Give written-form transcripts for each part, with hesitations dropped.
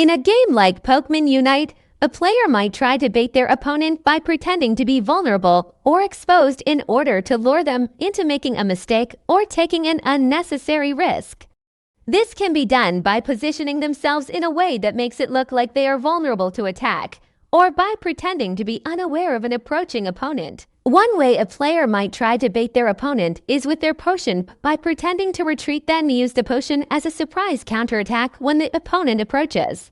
In a game like Pokemon Unite, a player might try to bait their opponent by pretending to be vulnerable or exposed in order to lure them into making a mistake or taking an unnecessary risk. This can be done by positioning themselves in a way that makes it look like they are vulnerable to attack, or by pretending to be unaware of an approaching opponent. One way a player might try to bait their opponent is with their potion by pretending to retreat, then use the potion as a surprise counterattack when the opponent approaches.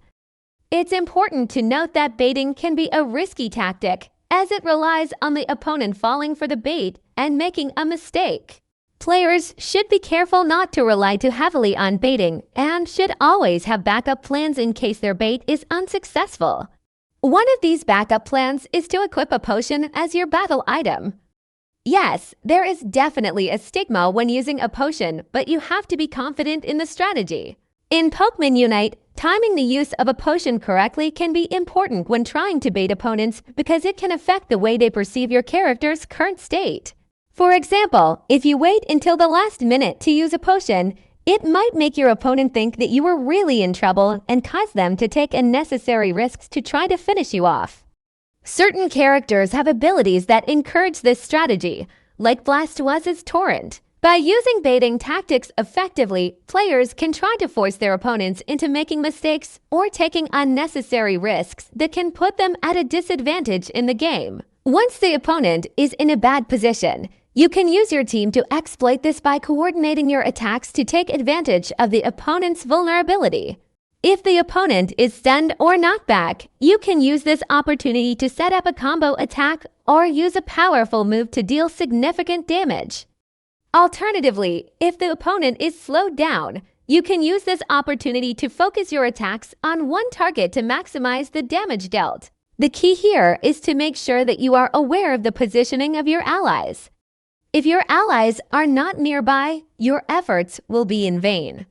It's important to note that baiting can be a risky tactic, as it relies on the opponent falling for the bait and making a mistake. Players should be careful not to rely too heavily on baiting and should always have backup plans in case their bait is unsuccessful. One of these backup plans is to equip a potion as your battle item. Yes, there is definitely a stigma when using a potion, but you have to be confident in the strategy. In Pokemon Unite, timing the use of a potion correctly can be important when trying to bait opponents because it can affect the way they perceive your character's current state. For example, if you wait until the last minute to use a potion, it might make your opponent think that you are really in trouble and cause them to take unnecessary risks to try to finish you off. Certain characters have abilities that encourage this strategy, like Blastoise's Torrent. By using baiting tactics effectively, players can try to force their opponents into making mistakes or taking unnecessary risks that can put them at a disadvantage in the game. Once the opponent is in a bad position, you can use your team to exploit this by coordinating your attacks to take advantage of the opponent's vulnerability. If the opponent is stunned or knocked back, you can use this opportunity to set up a combo attack or use a powerful move to deal significant damage. Alternatively, if the opponent is slowed down, you can use this opportunity to focus your attacks on one target to maximize the damage dealt. The key here is to make sure that you are aware of the positioning of your allies. If your allies are not nearby, your efforts will be in vain.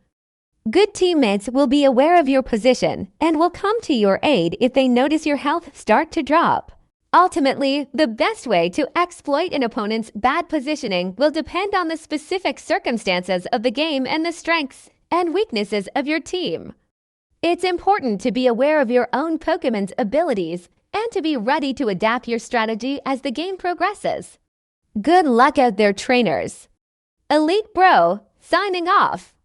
Good teammates will be aware of your position and will come to your aid if they notice your health start to drop. Ultimately, the best way to exploit an opponent's bad positioning will depend on the specific circumstances of the game and the strengths and weaknesses of your team. It's important to be aware of your own Pokemon's abilities and to be ready to adapt your strategy as the game progresses. Good luck out there, trainers. Elite Bro, signing off.